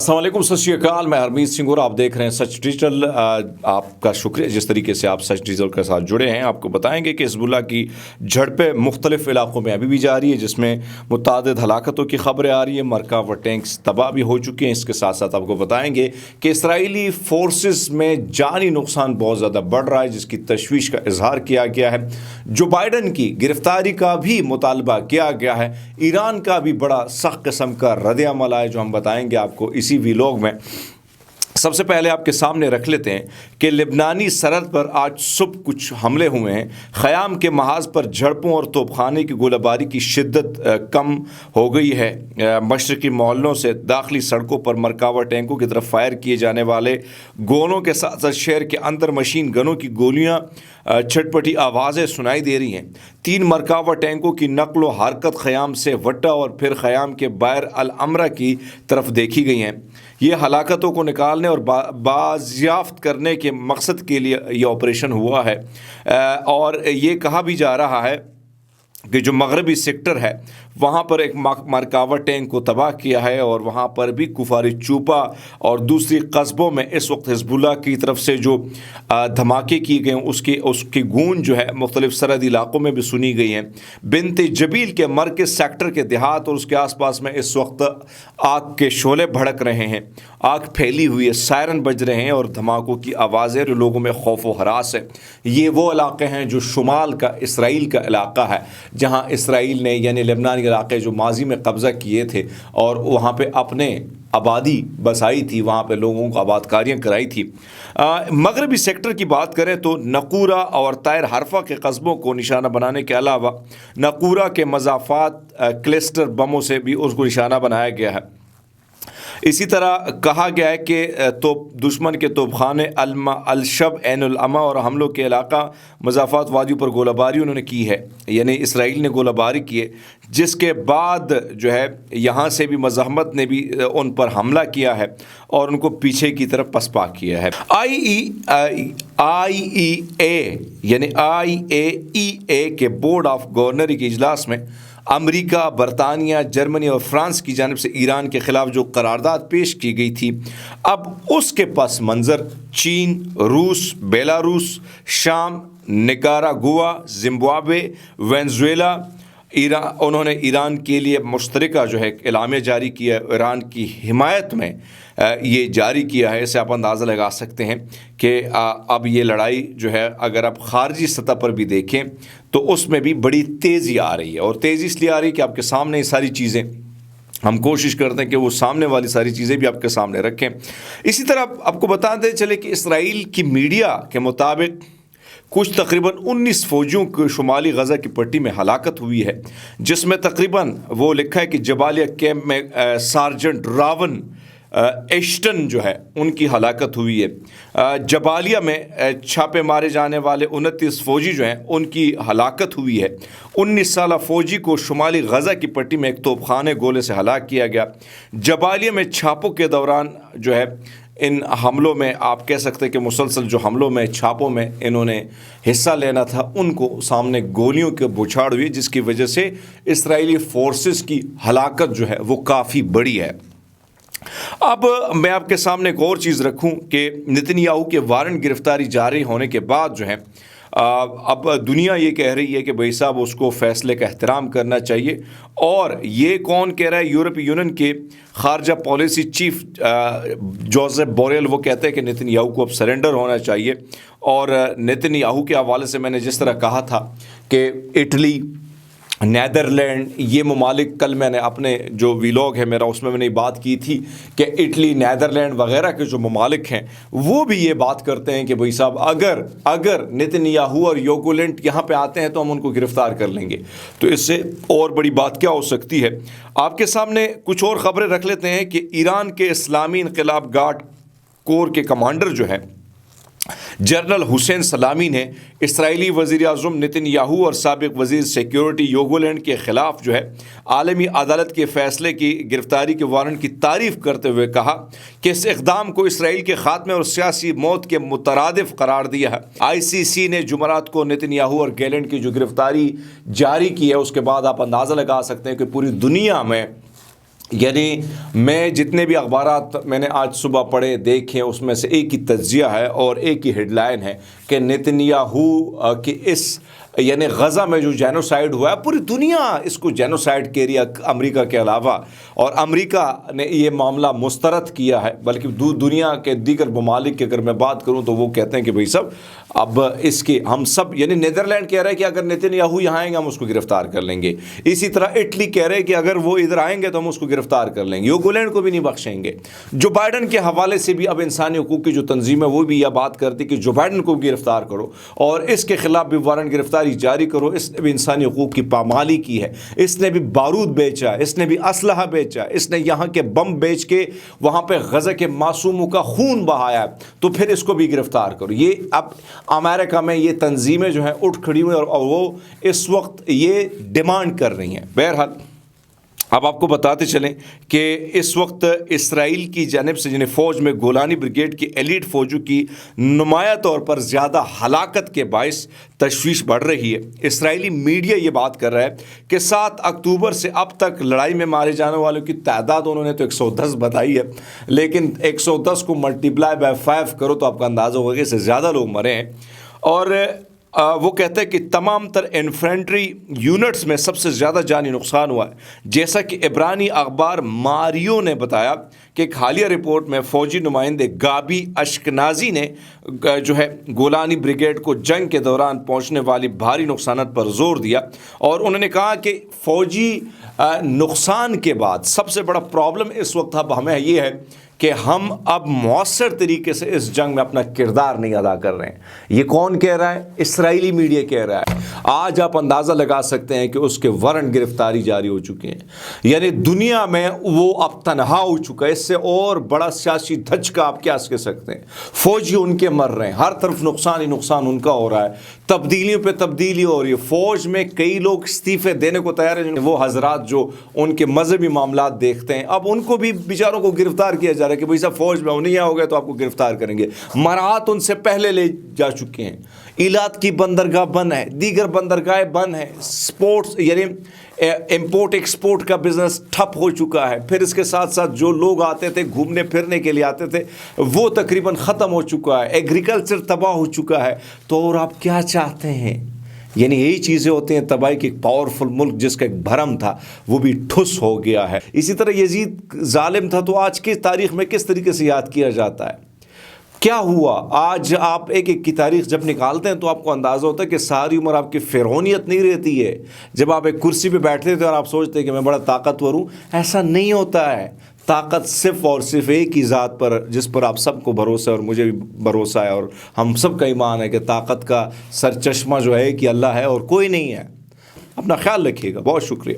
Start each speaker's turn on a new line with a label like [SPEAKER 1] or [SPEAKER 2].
[SPEAKER 1] अस्सलाम वालेकुम, सत श्री अकाल। मैं हरमीत सिंह और आप देख रहे हैं सच डिजिटल। आपका शुक्रिया जिस तरीके से आप सच डिजिटल के साथ जुड़े हैं। आपको बताएंगे कि हिज़्बुल्लाह की झड़पें मुख्तलिफ इलाकों में अभी भी जारी है, जिसमें मुतअद्दिद हलाकतों की खबरें आ रही है। मरका व टैंक्स तबाह भी हो चुके हैं। इसके साथ साथ आपको बताएंगे कि इसराइली फोर्सेस में जानी नुकसान बहुत ज़्यादा बढ़ रहा है, जिसकी तशवीश का इजहार किया गया है। जो बाइडन की गिरफ्तारी का भी मुतालबा किया गया है। ईरान का भी बड़ा सख्त किस्म का रद्द-ए-अमल है, जो हम बताएंगे आपको इसी वीलॉग में। सबसे पहले आपके सामने रख लेते हैं कि लिबनानी सरहद पर आज सुबह कुछ हमले हुए हैं। ख़याम के महाज पर झड़पों और तोपखाने की गोलाबारी की शिद्दत कम हो गई है। मशरक़ी मोहल्लों से दाखिली सड़कों पर मरकावा टैंकों की तरफ फायर किए जाने वाले गोलों के साथ साथ शहर के अंदर मशीन गनों की गोलियां छटपटी आवाज़ें सुनाई दे रही हैं। 3 मरकावा टैंकों की नकल व हरकत ख़याम से वट्टा और फिर ख़याम के बाहर अल अमरा की तरफ देखी गई हैं। ये हलाकतों को निकालने और बाज़याफ्त करने के मकसद के लिए ये ऑपरेशन हुआ है। और ये कहा भी जा रहा है कि जो मगरबी सेक्टर है वहाँ पर एक मरकावा टैंक को तबाह किया है, और वहाँ पर भी कुफारी चूपा और दूसरी कस्बों में इस वक्त हिज़्बुल्लाह की तरफ से जो धमाके किए गए उसकी गूंज जो है मुख्तलिफ सरहदी इलाकों में भी सुनी गई हैं। बिनते जबील के मरकज़ सेक्टर के देहात और उसके आसपास में इस वक्त आग के शोले भड़क रहे हैं। आग फैली हुई है, सायरन बज रहे हैं और धमाकों की आवाज़ें जो लोगों में खौफ व हरास है। ये वो इलाके हैं जो शुमाल का इसराइल का इलाका है, जहाँ इसराइल ने यानी लेबनान इलाके जो माजी में कब्ज़ा किए थे और वहाँ पे अपने आबादी बसाई थी, वहाँ पे लोगों को आबादकारियाँ कराई थी। मगरबी सेक्टर की बात करें तो नकूरा और तायर हरफा के कस्बों को निशाना बनाने के अलावा नकूरा के मज़ाफ़ात क्लस्टर बमों से भी उसको निशाना बनाया गया है। इसी तरह कहा गया है कि दुश्मन के तोपखाने अलशब एन-उल-अमा और हमलों के इलाका मज़ाफ़ात वादी पर गोलाबारी उन्होंने की है, यानी इसराइल ने गोलाबारी की है, जिसके बाद जो है यहाँ से भी मज़ाहमत ने भी उन पर हमला किया है और उनको पीछे की तरफ पसपा किया है। IEA यानी IAEA के बोर्ड ऑफ गवर्नर के इजलास में अमेरिका, बरतानिया, जर्मनी और फ्रांस की जानिब से ईरान के ख़िलाफ़ जो करारदाद पेश की गई थी, अब उसके पस मंज़र चीन, रूस, बेलारूस, शाम, निकारागुआ, ज़िम्बाब्वे, वेनेज़ुएला उन्होंने ईरान के लिए मुश्तरका जो है एलामिया जारी किया, ईरान की हिमायत में ये जारी किया है। इससे आप अंदाज़ा लगा सकते हैं कि अब ये लड़ाई जो है अगर आप ख़ारजी सतह पर भी देखें तो उसमें भी बड़ी तेज़ी आ रही है, और तेज़ी इसलिए आ रही है कि आपके सामने ये सारी चीज़ें हम कोशिश करते हैं कि वो सामने वाली सारी चीज़ें भी आपके सामने रखें। इसी तरह आपको बताते चले कि इसराइल की मीडिया के मुताबिक कुछ तकरीबन 19 फ़ौजियों को शुमाली गज़ा की पट्टी में हलाकत हुई है, जिसमें तकरीबन वो लिखा है कि जबालिया कैंप में सार्जेंट रावन एश्टन जो है उनकी हलाकत हुई है। जबालिया में छापे मारे जाने वाले 29 फ़ौजी जो हैं उनकी हलाकत हुई है। 19 साला फ़ौजी को शुमाली गज़ा की पट्टी में एक तोपखाने गोले से हलाक किया गया। जबालिया में छापों के दौरान जो है इन हमलों में आप कह सकते हैं कि मुसलसल जो हमलों में छापों में इन्होंने हिस्सा लेना था, उनको सामने गोलियों के बौछार हुई, जिसकी वजह से इसराइली फ़ोर्सेस की हलाकत जो है वो काफ़ी बड़ी है। अब मैं आपके सामने एक और चीज़ रखूं कि नेतन्याहू के वारंट गिरफ्तारी जारी होने के बाद जो है अब दुनिया ये कह रही है कि भाई साहब उसको फ़ैसले का एहतराम करना चाहिए। और ये कौन कह रहा है? यूरोपीय यूनियन के खारजा पॉलिसी चीफ जोसेफ बोरेल वो कहते हैं कि नेतन्याहू को अब सरेंडर होना चाहिए। और नेतन्याहू के हवाले से मैंने जिस तरह कहा था कि इटली, नैदरलैंड, ये ममालिक, कल मैंने अपने जो वीलॉग है मेरा उसमें मैंने बात की थी कि इटली, नैदरलैंड वगैरह के जो ममालिक हैं वो भी ये बात करते हैं कि भाई साहब अगर नेतन्याहू और योगोलेंट यहाँ पे आते हैं तो हम उनको गिरफ़्तार कर लेंगे। तो इससे और बड़ी बात क्या हो सकती है? आपके सामने कुछ और ख़बरें रख लेते हैं कि ईरान के इस्लामी इनक़िलाब गार्ड कोर के कमांडर जो हैं जनरल हुसैन सलामी ने इसराइली वज़ीर आज़म नेतन्याहू और साबिक़ वज़ीर सिक्योरिटी योगोलैंड के ख़िलाफ़ जो है आलमी अदालत के फ़ैसले की गिरफ़्तारी के वारंट की तारीफ़ करते हुए कहा कि इस इक़दाम को इसराइल के ख़ात्मे और सियासी मौत के मुतरादिफ़ करार दिया है। ICC ने जुमरात को नेतन्याहू और गैलेंट की जो गिरफ़्तारी जारी की है, उसके बाद आप अंदाज़ा लगा सकते हैं कि पूरी दुनिया में یعنی میں جتنے بھی اخبارات میں نے آج صبح پڑھے دیکھے اس میں سے ایک ہی تجزیہ ہے اور ایک ہی ہیڈ لائن ہے کہ نیتنیاہو کی اس یعنی غزہ میں جو جینوسائیڈ ہوا ہے پوری دنیا اس کو جینوسائیڈ کہہ رہی ہے امریکہ کے علاوہ، اور امریکہ نے یہ معاملہ مسترد کیا ہے، بلکہ دنیا کے دیگر ممالک کی اگر میں بات کروں تو وہ کہتے ہیں کہ بھئی سب اب اس کی ہم سب، یعنی نیدرلینڈ کہہ رہے ہیں کہ اگر نیتنیاہو یہاں آئیں گے ہم اس کو گرفتار کر لیں گے، اسی طرح اٹلی کہہ رہے ہیں کہ اگر وہ ادھر آئیں گے تو ہم اس کو گرفتار کر لیں گے، یوگولینڈ کو بھی نہیں بخشیں گے۔ جو بائیڈن کے حوالے سے بھی اب انسانی حقوق کی جو تنظیم ہے وہ بھی یہ بات کرتی کہ جو بائیڈن کو گرفتار کرو اور اس کے خلاف بھی وارنٹ گرفتاری جاری کرو، اس نے بھی انسانی حقوق کی پامالی کی ہے، اس نے بھی بارود بیچا، اس نے بھی اسلحہ بیچا، اس نے یہاں کے بم بیچ کے وہاں پہ غزہ کے معصوموں کا خون بہایا، تو پھر اس کو بھی گرفتار کرو۔ یہ اب امریکہ میں یہ تنظیمیں جو ہیں اٹھ کھڑی ہوئی اور وہ اس وقت یہ ڈیمانڈ کر رہی ہیں۔ بہرحال اب آپ کو بتاتے چلیں کہ اس وقت اسرائیل کی جانب سے جنہیں فوج میں گولانی بریگیڈ کی ایلیٹ فوجوں کی نمایاں طور پر زیادہ ہلاکت کے باعث تشویش بڑھ رہی ہے۔ اسرائیلی میڈیا یہ بات کر رہا ہے کہ 7 اکتوبر سے اب تک لڑائی میں مارے جانے والوں کی تعداد انہوں نے تو 110 بتائی ہے، لیکن 110 کو ملٹیپلائی بائی 5 کرو تو آپ کا اندازہ ہوگا کہ اس سے زیادہ لوگ مرے ہیں۔ اور وہ کہتے ہیں کہ تمام تر انفینٹری یونٹس میں سب سے زیادہ جانی نقصان ہوا ہے، جیسا کہ عبرانی اخبار ماریو نے بتایا کہ ایک حالیہ رپورٹ میں فوجی نمائندے گابی اشکنازی نے جو ہے گولانی بریگیڈ کو جنگ کے دوران پہنچنے والی بھاری نقصانات پر زور دیا، اور انہوں نے کہا کہ فوجی نقصان کے بعد سب سے بڑا پرابلم اس وقت اب ہمیں یہ ہے کہ ہم اب مؤثر طریقے سے اس جنگ میں اپنا کردار نہیں ادا کر رہے ہیں۔ یہ کون کہہ رہا ہے؟ اسرائیلی میڈیا کہہ رہا ہے۔ آج آپ اندازہ لگا سکتے ہیں کہ اس کے وارنٹ گرفتاری جاری ہو چکے ہیں، یعنی دنیا میں وہ اب تنہا ہو چکا ہے۔ اس سے اور بڑا سیاسی دھچکا آپ کیا کہہ سکتے ہیں؟ فوجی ان کے مر رہے ہیں، ہر طرف نقصان ہی نقصان ان کا ہو رہا ہے، تبدیلیوں پہ تبدیلی ہو رہی ہے۔ فوج میں کئی لوگ استعفے دینے کو تیار ہیں، وہ حضرات جو ان کے مذہبی معاملات دیکھتے ہیں، اب ان کو بھی بیچاروں کو گرفتار کیا جا رہا ہے کہ بھئی صاحب فوج میں نہیں آؤ گے تو آپ کو گرفتار کریں گے۔ مراعات ان سے پہلے لے جا چکے ہیں، ایلات کی بندرگاہ بند ہے، دیگر بندرگاہیں بند ہیں، سپورٹس یعنی امپورٹ ایکسپورٹ کا بزنس ٹھپ ہو چکا ہے۔ پھر اس کے ساتھ ساتھ جو لوگ آتے تھے گھومنے پھرنے کے لیے آتے تھے وہ تقریباً ختم ہو چکا ہے، ایگریکلچر تباہ ہو چکا ہے۔ تو اور آپ کیا چاہتے ہیں؟ یعنی یہی چیزیں ہوتی ہیں تباہی کی۔ ایک پاورفل ملک جس کا ایک بھرم تھا وہ بھی ٹھس ہو گیا ہے۔ اسی طرح یزید ظالم تھا تو آج کی تاریخ میں کس طریقے سے یاد کیا جاتا ہے؟ کیا ہوا؟ آج آپ ایک ایک کی تاریخ جب نکالتے ہیں تو آپ کو اندازہ ہوتا ہے کہ ساری عمر آپ کی فرعونیت نہیں رہتی ہے۔ جب آپ ایک کرسی پہ بیٹھتے تھے اور آپ سوچتے ہیں کہ میں بڑا طاقتور ہوں، ایسا نہیں ہوتا ہے۔ طاقت صرف اور صرف ایک ہی ذات پر جس پر آپ سب کو بھروسہ ہے اور مجھے بھی بھروسہ ہے اور ہم سب کا ایمان ہے کہ طاقت کا سرچشمہ جو ہے کہ اللہ ہے اور کوئی نہیں ہے۔ اپنا خیال رکھیے گا، بہت شکریہ۔